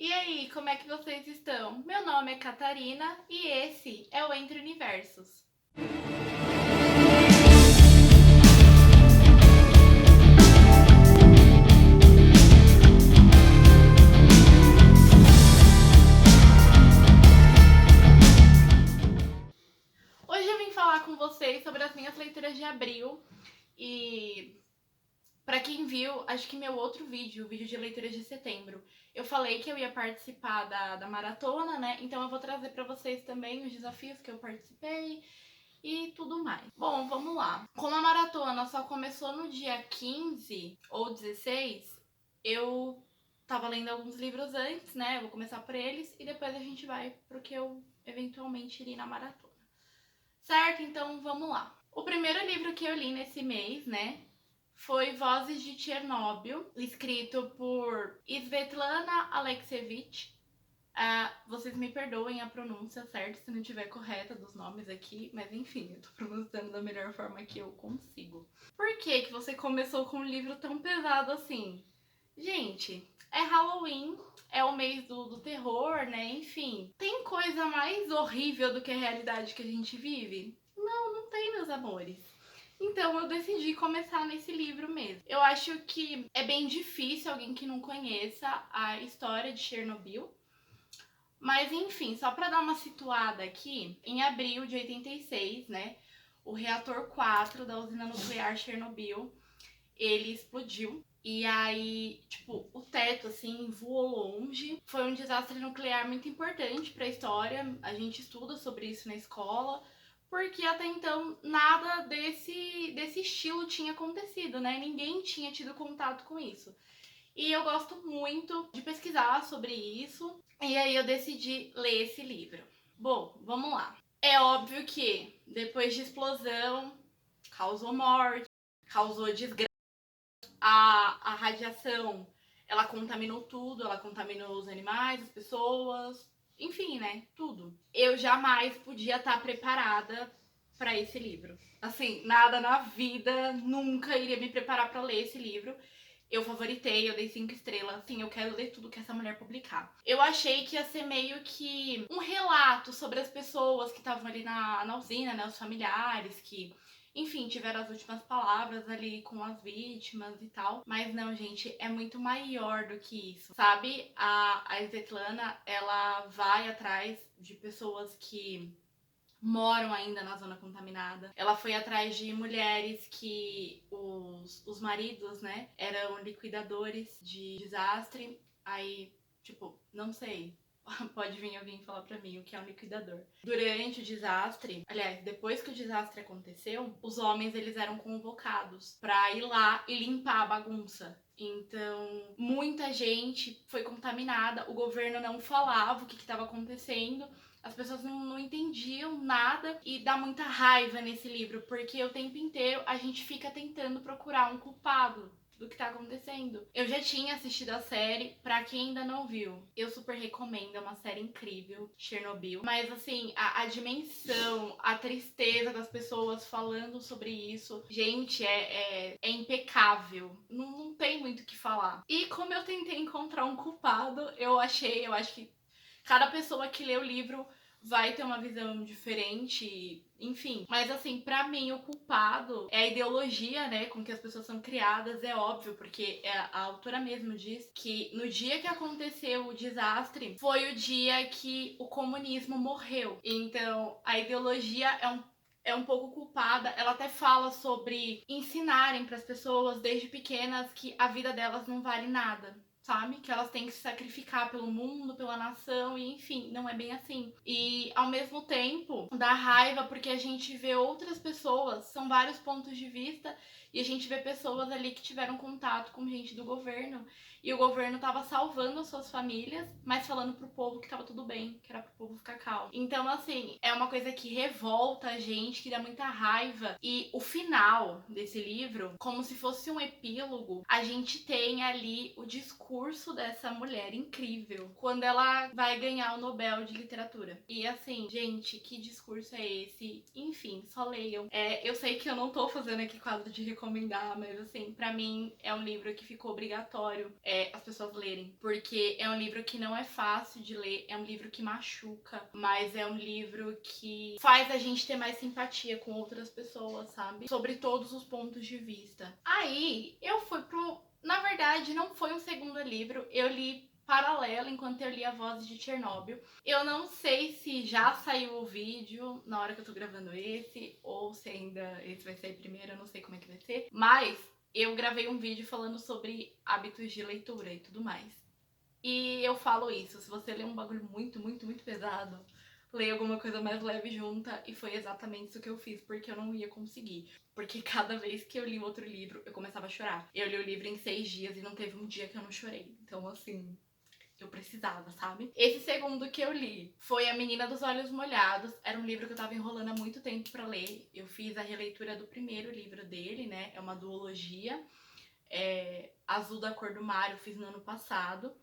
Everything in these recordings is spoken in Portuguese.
E aí, como é que vocês estão? Meu nome é Catarina e esse é o Entre Universos. Hoje eu vim falar com vocês sobre as minhas leituras de abril e pra quem viu, acho que meu outro vídeo, o vídeo de leituras de setembro, eu falei que eu ia participar da maratona, né? Então eu vou trazer pra vocês também os desafios que eu participei e tudo mais. Bom, vamos lá. Como a maratona só começou no dia 15 ou 16, eu tava lendo alguns livros antes, né? Eu vou começar por eles e depois a gente vai pro que eu eventualmente irei na maratona. Certo? Então vamos lá. O primeiro livro que eu li nesse mês, né, foi Vozes de Chernobyl, escrito por Svetlana Alexievich. Vocês me perdoem a pronúncia, certo? Se não estiver correta dos nomes aqui, mas enfim, eu tô pronunciando da melhor forma que eu consigo. Por que que você começou com um livro tão pesado assim? Gente, é Halloween, é o mês do terror, né? Enfim, tem coisa mais horrível do que a realidade que a gente vive? Não, não tem, meus amores. Então eu decidi começar nesse livro mesmo. Eu acho que é bem difícil alguém que não conheça a história de Chernobyl. Mas enfim, só para dar uma situada aqui, em abril de 86, né, o reator 4 da usina nuclear Chernobyl, ele explodiu. E aí, tipo, o teto, assim, voou longe. Foi um desastre nuclear muito importante para a história. A gente estuda sobre isso na escola, porque até então nada desse estilo tinha acontecido, né? Ninguém tinha tido contato com isso. E eu gosto muito de pesquisar sobre isso. E aí eu decidi ler esse livro. Bom, vamos lá. É óbvio que depois de explosão, causou morte, causou desgraça. A radiação, ela contaminou tudo, ela contaminou os animais, as pessoas, enfim, né? Tudo. Eu jamais podia estar preparada para esse livro. Assim, nada na vida nunca iria me preparar para ler esse livro. Eu favoritei, eu dei 5 estrelas. Assim, eu quero ler tudo que essa mulher publicar. Eu achei que ia ser meio que um relato sobre as pessoas que estavam ali na usina, né? Os familiares que, enfim, tiveram as últimas palavras ali com as vítimas e tal. Mas não, gente, é muito maior do que isso. Sabe? A Svetlana, ela vai atrás de pessoas que moram ainda na zona contaminada. Ela foi atrás de mulheres que os maridos, né, eram liquidadores de desastre. Aí, tipo, não sei. Pode vir alguém falar pra mim o que é um liquidador. Durante o desastre, aliás, depois que o desastre aconteceu, os homens eles eram convocados pra ir lá e limpar a bagunça. Então, muita gente foi contaminada, o governo não falava o que estava acontecendo, as pessoas não entendiam nada e dá muita raiva nesse livro, porque o tempo inteiro a gente fica tentando procurar um culpado do que tá acontecendo. Eu já tinha assistido a série, pra quem ainda não viu, eu super recomendo, é uma série incrível, Chernobyl. Mas assim, a dimensão, a tristeza das pessoas falando sobre isso, gente, é impecável. Não tem muito o que falar. E como eu tentei encontrar um culpado, eu acho que cada pessoa que lê o livro vai ter uma visão diferente, enfim. Mas assim, pra mim, o culpado é a ideologia, né, com que as pessoas são criadas, é óbvio, porque a autora mesmo diz que no dia que aconteceu o desastre, foi o dia que o comunismo morreu. Então, a ideologia é um pouco culpada. Ela até fala sobre ensinarem para as pessoas desde pequenas que a vida delas não vale nada, sabe? Que elas têm que se sacrificar pelo mundo, pela nação, e enfim, não é bem assim. E ao mesmo tempo, dá raiva porque a gente vê outras pessoas, são vários pontos de vista, e a gente vê pessoas ali que tiveram contato com gente do governo, e o governo tava salvando as suas famílias, mas falando pro povo que tava tudo bem, que era pro povo ficar calmo. Então, assim, é uma coisa que revolta a gente, que dá muita raiva. E o final desse livro, como se fosse um epílogo, a gente tem ali o discurso discurso dessa mulher incrível quando ela vai ganhar o Nobel de Literatura. E assim, gente, que discurso é esse? Enfim, só leiam. Eu sei que eu não tô fazendo aqui quadro de recomendar, mas assim, pra mim é um livro que ficou obrigatório as pessoas lerem. Porque é um livro que não é fácil de ler, é um livro que machuca, mas é um livro que faz a gente ter mais simpatia com outras pessoas, sabe? Sobre todos os pontos de vista. Aí, eu fui pro... Na verdade, não foi um segundo livro, eu li paralelo enquanto eu li A Voz de Chernobyl. Eu não sei se já saiu o vídeo na hora que eu tô gravando esse, ou se ainda esse vai sair primeiro, eu não sei como é que vai ser. Mas eu gravei um vídeo falando sobre hábitos de leitura e tudo mais. E eu falo isso, se você lê um bagulho muito, muito, muito pesado, leia alguma coisa mais leve junta, e foi exatamente isso que eu fiz, porque eu não ia conseguir. Porque cada vez que eu li outro livro, eu começava a chorar. Eu li o livro em 6 dias e não teve um dia que eu não chorei. Então, assim, eu precisava, sabe? Esse segundo que eu li foi A Menina dos Olhos Molhados. Era um livro que eu tava enrolando há muito tempo pra ler. Eu fiz a releitura do primeiro livro dele, né? É uma duologia. Azul da Cor do Mar, eu fiz no ano passado.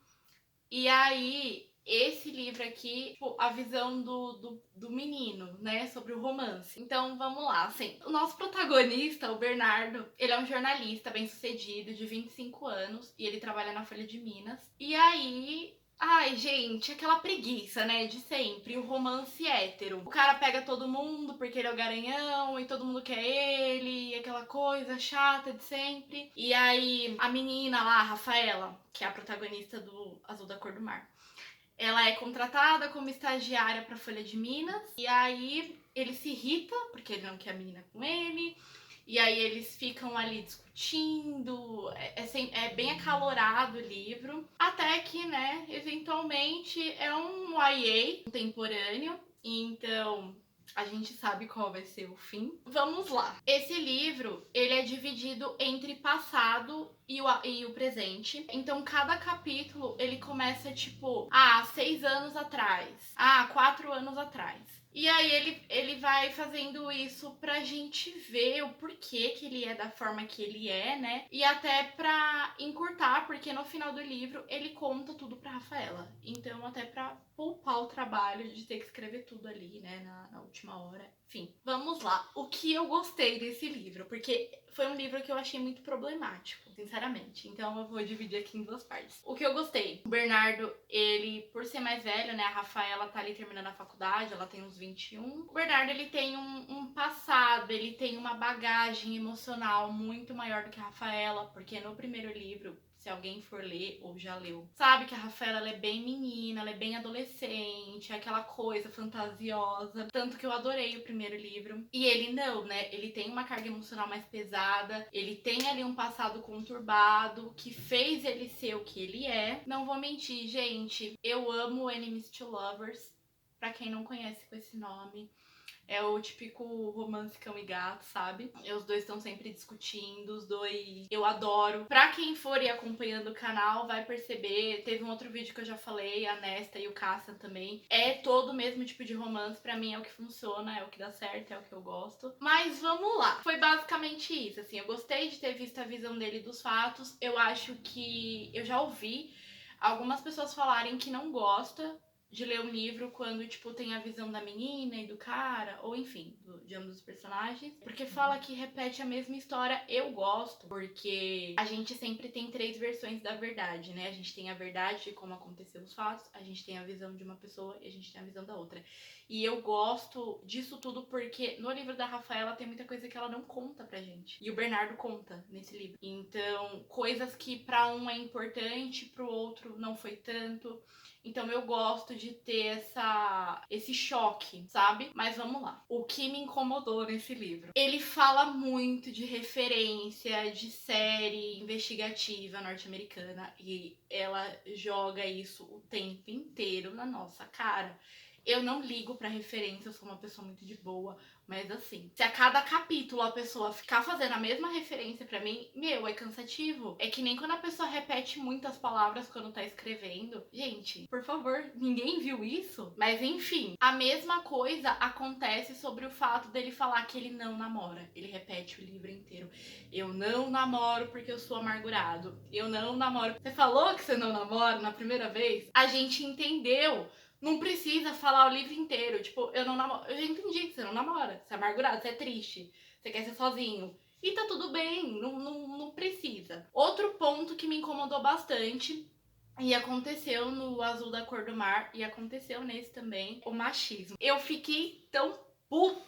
E aí, esse livro aqui, tipo, a visão do menino, né, sobre o romance. Então, vamos lá, assim, o nosso protagonista, o Bernardo, ele é um jornalista bem-sucedido, de 25 anos, e ele trabalha na Folha de Minas. E aí... Ai, gente, aquela preguiça, né, de sempre, o romance hétero. O cara pega todo mundo porque ele é o garanhão e todo mundo quer ele, e aquela coisa chata de sempre. E aí, a menina lá, a Rafaela, que é a protagonista do Azul da Cor do Mar, ela é contratada como estagiária pra Folha de Minas. E aí, ele se irrita porque ele não quer a menina com ele. E aí eles ficam ali discutindo, é bem acalorado o livro. Até que, né, eventualmente é um YA contemporâneo, então a gente sabe qual vai ser o fim. Vamos lá. Esse livro, ele é dividido entre passado e o presente. Então, cada capítulo, ele começa, tipo, 6 anos atrás. 4 anos atrás. E aí ele vai fazendo isso pra gente ver o porquê que ele é da forma que ele é, né? E até pra encurtar, porque no final do livro ele conta tudo pra Rafaela. Então até pra poupar o trabalho de ter que escrever tudo ali, né? Na última hora. Enfim, vamos lá. O que eu gostei desse livro? Porque foi um livro que eu achei muito problemático, sinceramente. Então eu vou dividir aqui em 2 partes. O que eu gostei? O Bernardo, ele, por ser mais velho, né? A Rafaela tá ali terminando a faculdade, ela tem uns 21. O Bernardo, ele tem um passado, ele tem uma bagagem emocional muito maior do que a Rafaela, porque no primeiro livro, se alguém for ler ou já leu, sabe que a Rafaela, ela é bem menina, ela é bem adolescente, aquela coisa fantasiosa. Tanto que eu adorei o primeiro livro. E ele não, né? Ele tem uma carga emocional mais pesada, ele tem ali um passado conturbado, que fez ele ser o que ele é. Não vou mentir, gente, eu amo Enemies to Lovers, pra quem não conhece com esse nome. É o típico romance cão e gato, sabe? Os dois estão sempre discutindo, os dois eu adoro. Pra quem for ir acompanhando o canal, vai perceber. Teve um outro vídeo que eu já falei, a Nesta e o Cassian também. É todo o mesmo tipo de romance, pra mim é o que funciona, é o que dá certo, é o que eu gosto. Mas vamos lá. Foi basicamente isso, assim. Eu gostei de ter visto a visão dele dos fatos. Eu acho que... Eu já ouvi algumas pessoas falarem que não gosta de ler um livro quando, tipo, tem a visão da menina e do cara, ou enfim, de ambos os personagens. Porque fala que repete a mesma história. Eu gosto, porque a gente sempre tem 3 versões da verdade, né? A gente tem a verdade de como aconteceu os fatos, a gente tem a visão de uma pessoa e a gente tem a visão da outra. E eu gosto disso tudo porque no livro da Rafaela tem muita coisa que ela não conta pra gente. E o Bernardo conta nesse livro. Então, coisas que pra um é importante, pro outro não foi tanto. Então eu gosto de ter esse choque, sabe? Mas vamos lá. O que me incomodou nesse livro? Ele fala muito de referência de série investigativa norte-americana e ela joga isso o tempo inteiro na nossa cara. Eu não ligo pra referência, eu sou uma pessoa muito de boa. Mas assim, se a cada capítulo a pessoa ficar fazendo a mesma referência pra mim, meu, é cansativo. É que nem quando a pessoa repete muitas palavras quando tá escrevendo. Gente, por favor, ninguém viu isso? Mas enfim, a mesma coisa acontece sobre o fato dele falar que ele não namora. Ele repete o livro inteiro. Eu não namoro porque eu sou amargurado. Eu não namoro. Você falou que você não namora na primeira vez? A gente entendeu. Não precisa falar o livro inteiro. Tipo, eu não namoro. Eu já entendi que você não namora. Você é amargurado, você é triste. Você quer ser sozinho. E tá tudo bem. Não precisa. Outro ponto que me incomodou bastante. E aconteceu no Azul da Cor do Mar. E aconteceu nesse também. O machismo. Eu fiquei tão puta.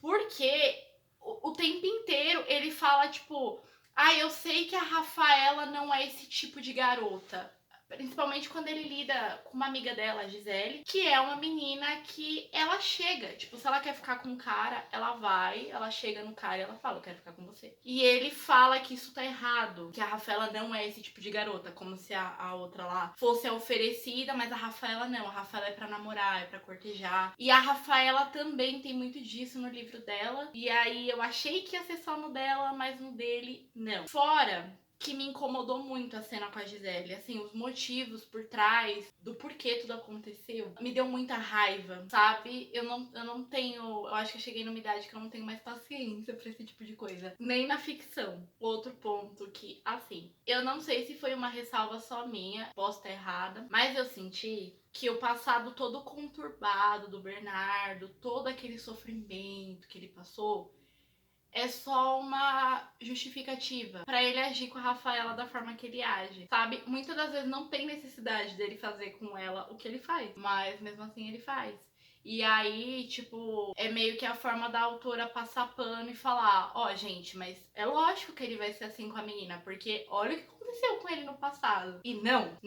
Porque o tempo inteiro ele fala, tipo... Ah, eu sei que a Rafaela não é esse tipo de garota. Principalmente quando ele lida com uma amiga dela, a Gisele, que é uma menina que ela chega. Tipo, se ela quer ficar com um cara, ela vai, ela chega no cara e ela fala, eu quero ficar com você. E ele fala que isso tá errado, que a Rafaela não é esse tipo de garota, como se a outra lá fosse a oferecida, mas a Rafaela não. A Rafaela é pra namorar, é pra cortejar. E a Rafaela também tem muito disso no livro dela. E aí eu achei que ia ser só no dela, mas no dele, não. Fora que me incomodou muito a cena com a Gisele. Assim, os motivos por trás do porquê tudo aconteceu me deu muita raiva, sabe? Eu não tenho... Eu acho que eu cheguei numa idade que eu não tenho mais paciência pra esse tipo de coisa. Nem na ficção. Outro ponto que, assim, eu não sei se foi uma ressalva só minha, posso estar errada, mas eu senti que o passado todo conturbado do Bernardo, todo aquele sofrimento que ele passou, é só uma justificativa pra ele agir com a Rafaela da forma que ele age, sabe? Muitas das vezes não tem necessidade dele fazer com ela o que ele faz, mas mesmo assim ele faz. E aí, tipo, é meio que a forma da autora passar pano e falar, ó, gente, mas é lógico que ele vai ser assim com a menina, porque olha o que aconteceu com ele no passado. E não.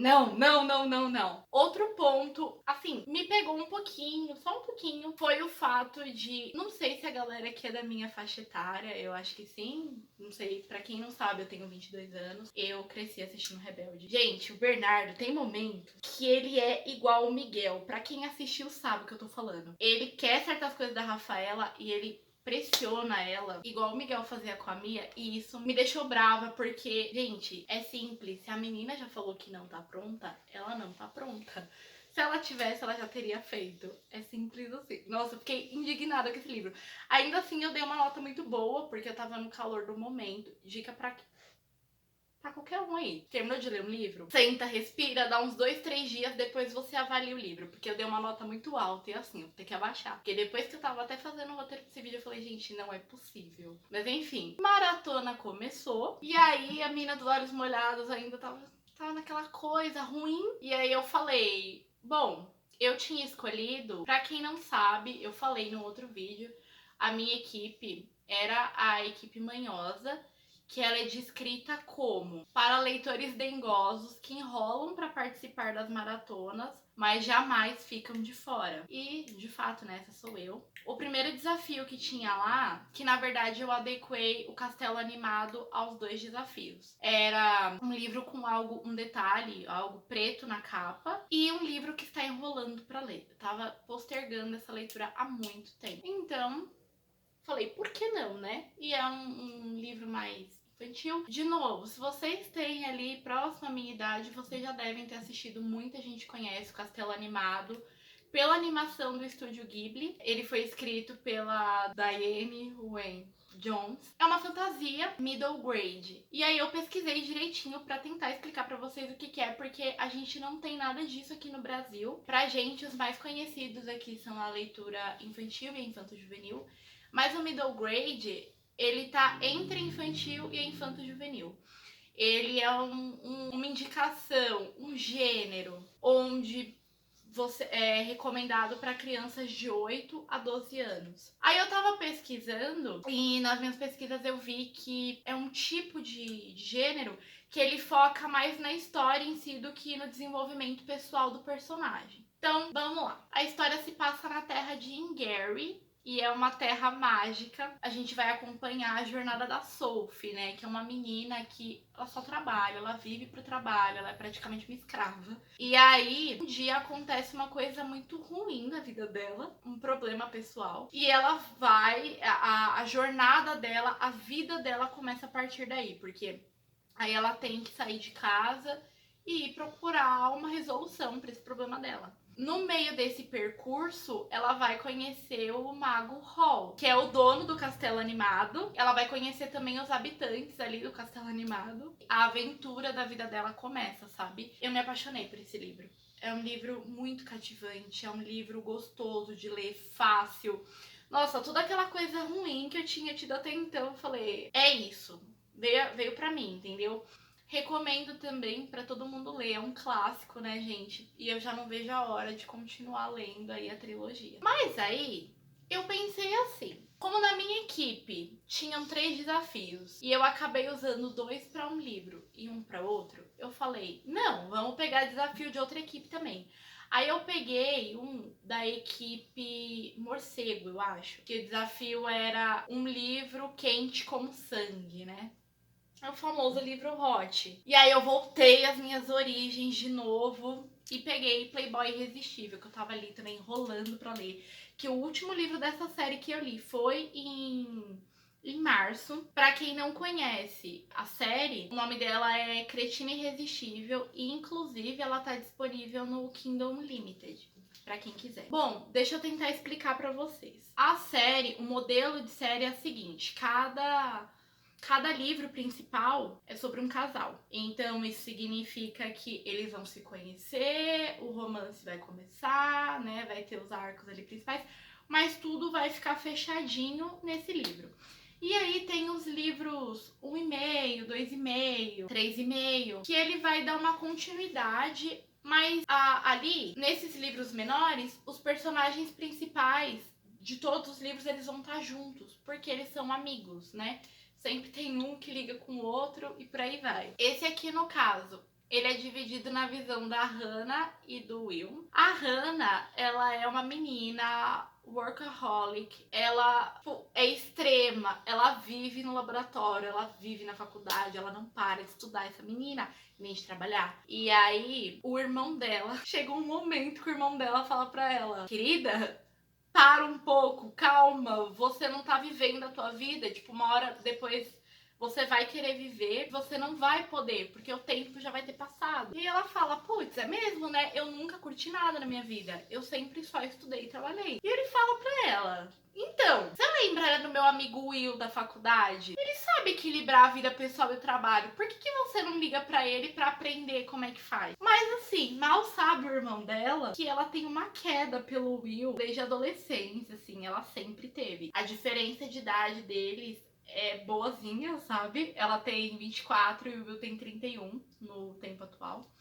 Outro ponto, assim, me pegou um pouquinho, só um pouquinho, foi o fato de, não sei se a galera aqui é da minha faixa etária, eu acho que sim, não sei, pra quem não sabe, eu tenho 22 anos, eu cresci assistindo Rebelde. Gente, o Bernardo tem momento que ele é igual o Miguel, pra quem assistiu sabe o que eu tô falando. Ele quer certas coisas da Rafaela e ele pressiona ela, igual o Miguel fazia com a Mia, e isso me deixou brava, porque, gente, é simples. Se a menina já falou que não tá pronta, ela não tá pronta. Se ela tivesse, ela já teria feito. É simples assim. Nossa, eu fiquei indignada com esse livro. Ainda assim, eu dei uma nota muito boa, porque eu tava no calor do momento. Dica pra qualquer um aí. Terminou de ler um livro? Senta, respira, dá uns 2, 3 dias, depois você avalia o livro. Porque eu dei uma nota muito alta e assim, eu vou ter que abaixar. Porque depois que eu tava até fazendo o roteiro desse vídeo, eu falei, gente, não é possível. Mas enfim, maratona começou. E aí a mina dos olhos molhados ainda tava naquela coisa ruim. E aí eu falei, bom, eu tinha escolhido, pra quem não sabe, eu falei no outro vídeo, a minha equipe era a equipe Manhosa, que ela é descrita como para leitores dengosos que enrolam para participar das maratonas, mas jamais ficam de fora. E, de fato, né, essa sou eu. O primeiro desafio que tinha lá, que na verdade eu adequei o castelo animado aos 2 desafios. Era um livro com um detalhe, algo preto na capa, e um livro que está enrolando para ler. Eu tava postergando essa leitura há muito tempo. Então, falei, por que não, né? E é um livro mais infantil. De novo, se vocês têm ali próximo à minha idade, vocês já devem ter assistido, muita gente conhece o Castelo Animado, pela animação do estúdio Ghibli. Ele foi escrito pela Diane Wynne Jones. É uma fantasia middle grade. E aí eu pesquisei direitinho pra tentar explicar pra vocês o que é, porque a gente não tem nada disso aqui no Brasil. Pra gente, os mais conhecidos aqui são a leitura infantil e infanto-juvenil. Mas o middle grade, ele tá entre infantil e infanto-juvenil. Ele é uma indicação, um gênero, onde você é recomendado para crianças de 8 a 12 anos. Aí eu tava pesquisando e nas minhas pesquisas eu vi que é um tipo de gênero que ele foca mais na história em si do que no desenvolvimento pessoal do personagem. Então, vamos lá. A história se passa na terra de Ingary, e é uma terra mágica. A gente vai acompanhar a jornada da Sophie, né, que é uma menina que ela só trabalha, ela vive pro trabalho, ela é praticamente uma escrava. E aí, um dia acontece uma coisa muito ruim na vida dela, um problema pessoal, e ela vai, a jornada dela, a vida dela começa a partir daí, porque aí ela tem que sair de casa e procurar uma resolução para esse problema dela. No meio desse percurso, ela vai conhecer o Mago Hall, que é o dono do Castelo Animado. Ela vai conhecer também os habitantes ali do Castelo Animado. A aventura da vida dela começa, sabe? Eu me apaixonei por esse livro. É um livro muito cativante, é um livro gostoso de ler, fácil. Nossa, toda aquela coisa ruim que eu tinha tido até então, eu falei, é isso. Veio pra mim, entendeu? Recomendo também pra todo mundo ler, é um clássico, né, gente? E eu já não vejo a hora de continuar lendo aí a trilogia. Mas aí, eu pensei assim, como na minha equipe tinham 3 desafios e eu acabei usando 2 pra um livro e um pra outro, eu falei, não, vamos pegar desafio de outra equipe também. Aí eu peguei um da equipe Morcego, eu acho, que o desafio era um livro quente como sangue, né? É o famoso livro hot. E aí eu voltei às minhas origens de novo e peguei Playboy Irresistível, que eu tava ali também enrolando pra ler. Que o último livro dessa série que eu li foi em março. Pra quem não conhece a série, o nome dela é Cretina Irresistível e inclusive ela tá disponível no Kindle Unlimited. Pra quem quiser. Bom, deixa eu tentar explicar pra vocês. A série, o modelo de série é o seguinte, cada livro principal é sobre um casal. Então isso significa que eles vão se conhecer, o romance vai começar, né? Vai ter os arcos ali principais, mas tudo vai ficar fechadinho nesse livro. E aí tem os livros 1,5, 2,5, 3,5, que ele vai dar uma continuidade, mas ali, nesses livros menores, os personagens principais de todos os livros eles vão estar juntos, porque eles são amigos, né? Sempre tem um que liga com o outro e por aí vai. Esse aqui, no caso, ele é dividido na visão da Hannah e do Will. A Hannah, ela é uma menina workaholic, ela é extrema, ela vive no laboratório, ela vive na faculdade, ela não para de estudar, essa menina, nem de trabalhar. E aí, o irmão dela, chega um momento que o irmão dela fala pra ela, querida, para um pouco, calma, você não tá vivendo a tua vida, tipo, uma hora depois você vai querer viver, você não vai poder, porque o tempo já vai ter passado. E ela fala, putz, é mesmo, né? Eu nunca curti nada na minha vida, eu sempre só estudei e trabalhei. E ele fala pra ela, então, você lembra do meu amigo Will da faculdade? Ele sabe equilibrar a vida pessoal e o trabalho, por que você não liga pra ele pra aprender como é que faz? Mas assim, mal sabe o irmão dela que ela tem uma queda pelo Will desde a adolescência, assim, ela sempre teve. A diferença de idade deles é boazinha, sabe? Ela tem 24 e o Will tem 31 no tempo atual.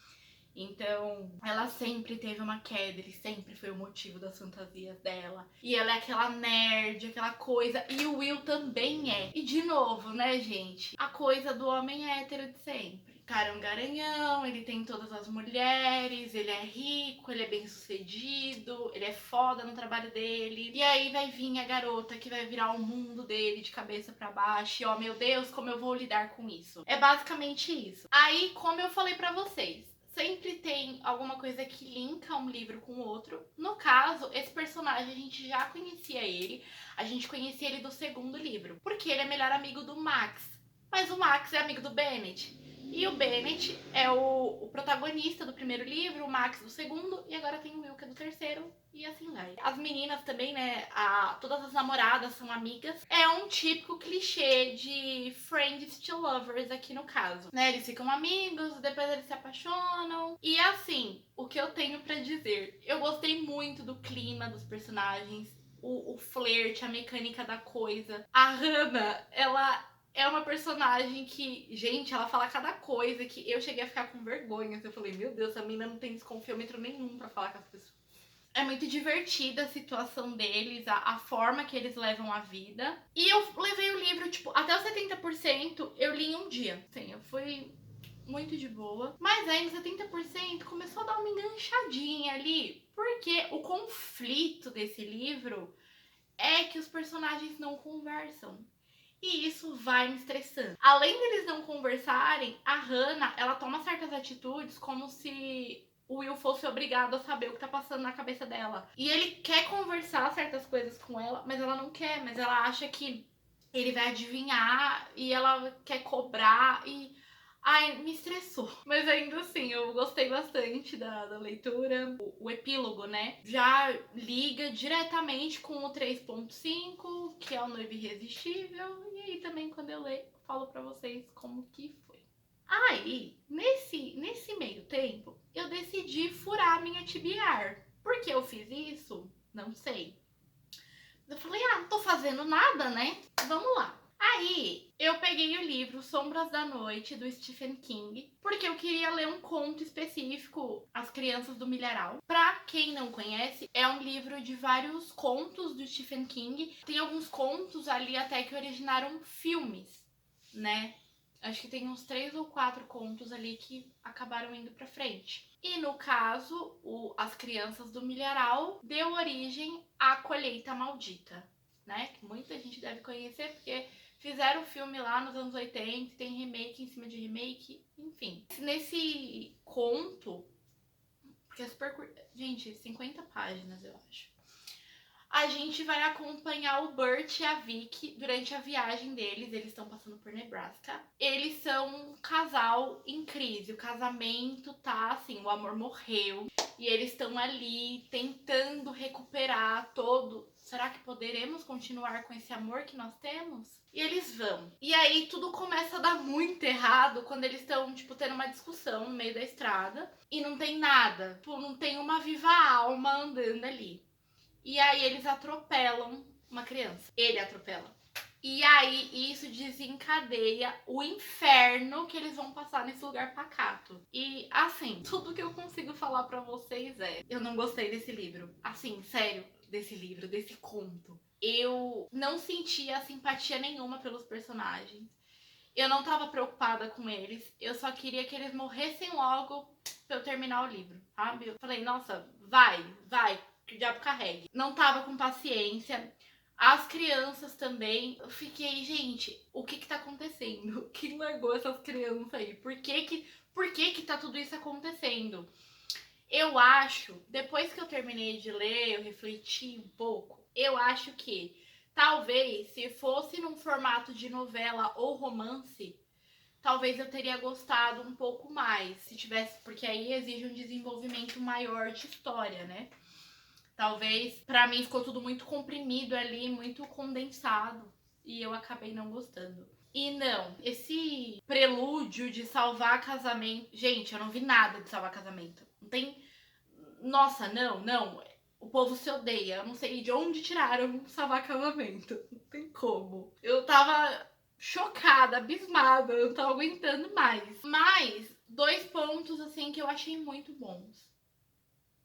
Então, ela sempre teve uma queda, ele sempre foi o motivo das fantasias dela. E ela é aquela nerd, aquela coisa. E o Will também é. E de novo, né, gente? A coisa do homem hétero de sempre. O cara é um garanhão, ele tem todas as mulheres, ele é rico, ele é bem sucedido, ele é foda no trabalho dele. E aí vai vir a garota que vai virar o mundo dele de cabeça pra baixo. E ó, meu Deus, como eu vou lidar com isso? É basicamente isso. Aí, como eu falei pra vocês, sempre tem alguma coisa que linka um livro com o outro. No caso, esse personagem a gente já conhecia ele. A gente conhecia ele do segundo livro, porque ele é melhor amigo do Max. Mas o Max é amigo do Bennett. E o Bennett é o protagonista do primeiro livro, o Max do segundo, e agora tem o Will, que é do terceiro, e assim vai. As meninas também, né, todas as namoradas são amigas. É um típico clichê de friends to lovers aqui no caso, né? Eles ficam amigos, depois eles se apaixonam. E assim, o que eu tenho pra dizer? Eu gostei muito do clima dos personagens, o flerte, a mecânica da coisa. A Hannah, ela é uma personagem que, gente, ela fala cada coisa que eu cheguei a ficar com vergonha. Eu falei, meu Deus, essa menina não tem desconfiômetro nenhum pra falar com as pessoas. É muito divertida a situação deles, a forma que eles levam a vida. E eu levei o livro, tipo, até os 70% eu li em um dia. Sim, eu fui muito de boa. Mas aí nos 70% começou a dar uma enganchadinha ali. Porque o conflito desse livro é que os personagens não conversam. E isso vai me estressando. Além deles não conversarem, a Hannah, ela toma certas atitudes como se o Will fosse obrigado a saber o que tá passando na cabeça dela. E ele quer conversar certas coisas com ela, mas ela não quer. Mas ela acha que ele vai adivinhar e ela quer cobrar e... Ai, me estressou. Mas ainda assim, eu gostei bastante da leitura. O epílogo, né? Já liga diretamente com o 3.5, que é o Noivo Irresistível. E aí também, quando eu ler, eu falo pra vocês como que foi. Aí, nesse meio tempo, eu decidi furar minha tibiar. Por que eu fiz isso? Não sei. Eu falei, não tô fazendo nada, né? Vamos lá. Aí, eu peguei o livro Sombras da Noite, do Stephen King, porque eu queria ler um conto específico, As Crianças do Milharal. Pra quem não conhece, é um livro de vários contos do Stephen King. Tem alguns contos ali até que originaram filmes, né? Acho que tem uns 3 ou 4 contos ali que acabaram indo pra frente. E no caso, As Crianças do Milharal deu origem à Colheita Maldita, né? Que muita gente deve conhecer porque fizeram o filme lá nos anos 80, tem remake em cima de remake, enfim. Nesse conto, porque é super curto, gente, 50 páginas eu acho. A gente vai acompanhar o Burt e a Vicky durante a viagem deles. Eles estão passando por Nebraska. Eles são um casal em crise. O casamento tá assim, o amor morreu. E eles estão ali tentando recuperar todo. Será que poderemos continuar com esse amor que nós temos? E eles vão. E aí tudo começa a dar muito errado quando eles estão, tipo, tendo uma discussão no meio da estrada. E não tem nada. Tipo, não tem uma viva alma andando ali. E aí eles atropelam uma criança. Ele atropela. E aí isso desencadeia o inferno que eles vão passar nesse lugar pacato. E assim, tudo que eu consigo falar pra vocês é: eu não gostei desse livro. Assim, sério, desse livro, desse conto. Eu não sentia simpatia nenhuma pelos personagens. Eu não tava preocupada com eles. Eu só queria que eles morressem logo pra eu terminar o livro, sabe? Eu falei, nossa, vai, que o diabo carregue. Não tava com paciência. As crianças também. Eu fiquei, gente, o que tá acontecendo? Quem largou essas crianças aí? Por que tá tudo isso acontecendo? Eu acho, depois que eu terminei de ler, eu refleti um pouco. Eu acho que talvez se fosse num formato de novela ou romance, talvez eu teria gostado um pouco mais, se tivesse, porque aí exige um desenvolvimento maior de história, né? Talvez pra mim ficou tudo muito comprimido ali, muito condensado, e eu acabei não gostando. E não, esse prelúdio de salvar casamento, gente, eu não vi nada de salvar casamento. Não tem, nossa, não. O povo se odeia. Eu não sei de onde tiraram salvar casamento. Não tem como. Eu tava chocada, abismada. Eu não tava aguentando mais. Mas, 2 pontos, assim, que eu achei muito bons.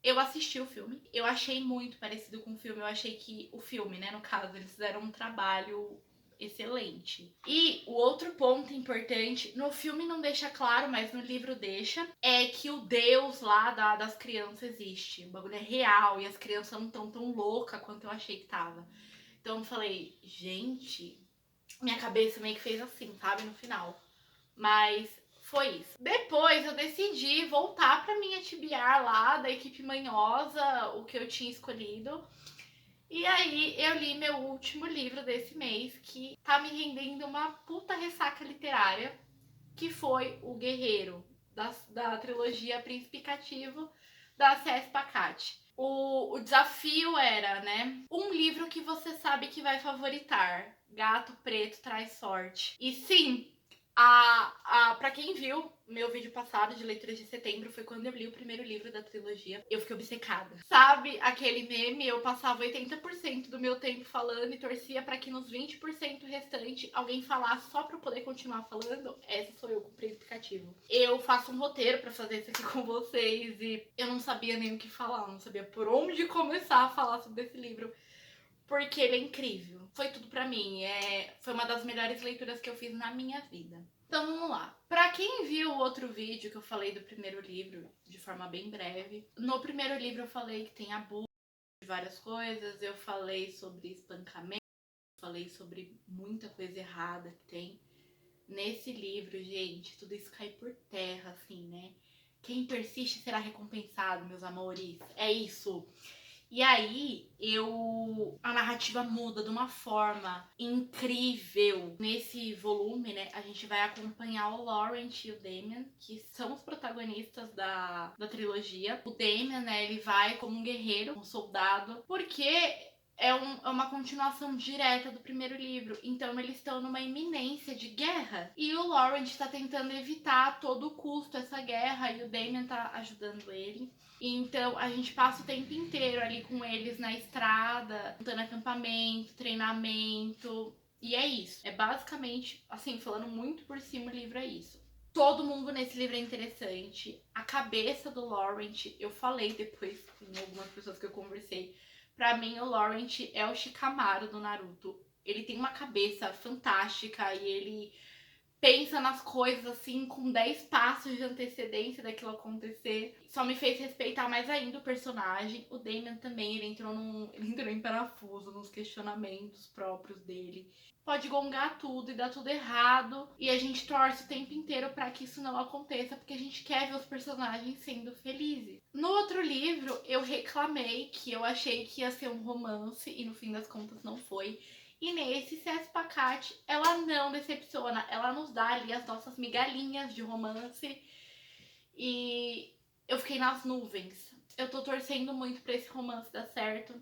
Eu assisti o filme. Eu achei muito parecido com o filme. Eu achei que o filme, né, no caso, eles fizeram um trabalho excelente. E o outro ponto importante, no filme não deixa claro, mas no livro deixa, é que o Deus lá das crianças existe. O bagulho é real e as crianças não estão tão loucas quanto eu achei que tava. Então eu falei, gente, minha cabeça meio que fez assim, sabe, no final. Mas foi isso. Depois eu decidi voltar pra minha TBR lá, da equipe manhosa, o que eu tinha escolhido. E aí eu li meu último livro desse mês, que tá me rendendo uma puta ressaca literária, que foi O Guerreiro, da trilogia Príncipe Cativo, da C.S. Pacati. O desafio era, né, um livro que você sabe que vai favoritar. Gato Preto Traz Sorte. E sim, pra quem viu meu vídeo passado de leituras de setembro, foi quando eu li o primeiro livro da trilogia. Eu fiquei obcecada. Sabe aquele meme? Eu passava 80% do meu tempo falando e torcia pra que nos 20% restante alguém falasse só pra eu poder continuar falando. Essa sou eu com o Príncipe Cativo. Eu faço um roteiro pra fazer isso aqui com vocês e eu não sabia nem o que falar, não sabia por onde começar a falar sobre esse livro. Porque ele é incrível. Foi tudo pra mim. Foi uma das melhores leituras que eu fiz na minha vida. Então vamos lá. Pra quem viu o outro vídeo que eu falei do primeiro livro, de forma bem breve, no primeiro livro eu falei que tem abuso várias coisas, eu falei sobre espancamento, falei sobre muita coisa errada que tem nesse livro, gente. Tudo isso cai por terra, assim, né? Quem persiste será recompensado, meus amores. É isso. E aí, a narrativa muda de uma forma incrível. Nesse volume, né, a gente vai acompanhar o Laurent e o Damien, que são os protagonistas da trilogia. O Damien, né, ele vai como um guerreiro, um soldado, porque é uma continuação direta do primeiro livro. Então eles estão numa iminência de guerra. E o Laurent está tentando evitar a todo custo essa guerra. E o Damien tá ajudando ele. Então a gente passa o tempo inteiro ali com eles na estrada, montando acampamento, treinamento. E é isso. É basicamente, assim, falando muito por cima, o livro é isso. Todo mundo nesse livro é interessante. A cabeça do Laurent, eu falei depois com algumas pessoas que eu conversei. Pra mim, o Laurent é o Shikamaru do Naruto. Ele tem uma cabeça fantástica e ele pensa nas coisas assim com 10 passos de antecedência daquilo acontecer. Só me fez respeitar mais ainda o personagem. O Damien também, ele entrou em parafuso nos questionamentos próprios dele. Pode gongar tudo e dar tudo errado. E a gente torce o tempo inteiro para que isso não aconteça, porque a gente quer ver os personagens sendo felizes. No outro livro, eu reclamei que eu achei que ia ser um romance e no fim das contas não foi. E nesse CS Pacat, ela não decepciona, ela nos dá ali as nossas migalhinhas de romance. E eu fiquei nas nuvens. Eu tô torcendo muito pra esse romance dar certo.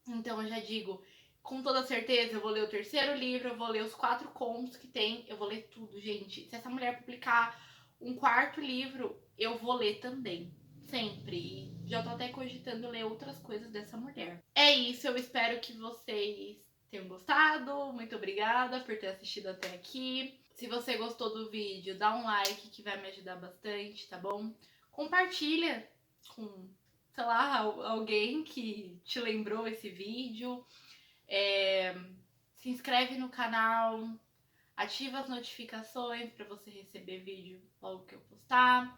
Então eu já digo, com toda certeza, eu vou ler o terceiro livro, eu vou ler os 4 contos que tem, eu vou ler tudo, gente. Se essa mulher publicar um quarto livro, eu vou ler também. Sempre. E já tô até cogitando ler outras coisas dessa mulher. É isso, eu espero que vocês tenham gostado. Muito obrigada por ter assistido até aqui. Se você gostou do vídeo, dá um like que vai me ajudar bastante, tá bom? Compartilha com, sei lá, alguém que te lembrou esse vídeo. Se inscreve no canal, ativa as notificações para você receber vídeo logo que eu postar.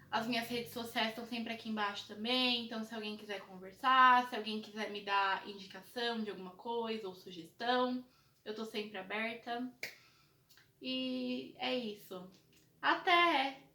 As minhas redes sociais estão sempre aqui embaixo também, então se alguém quiser conversar, se alguém quiser me dar indicação de alguma coisa ou sugestão, eu tô sempre aberta. E é isso. Até!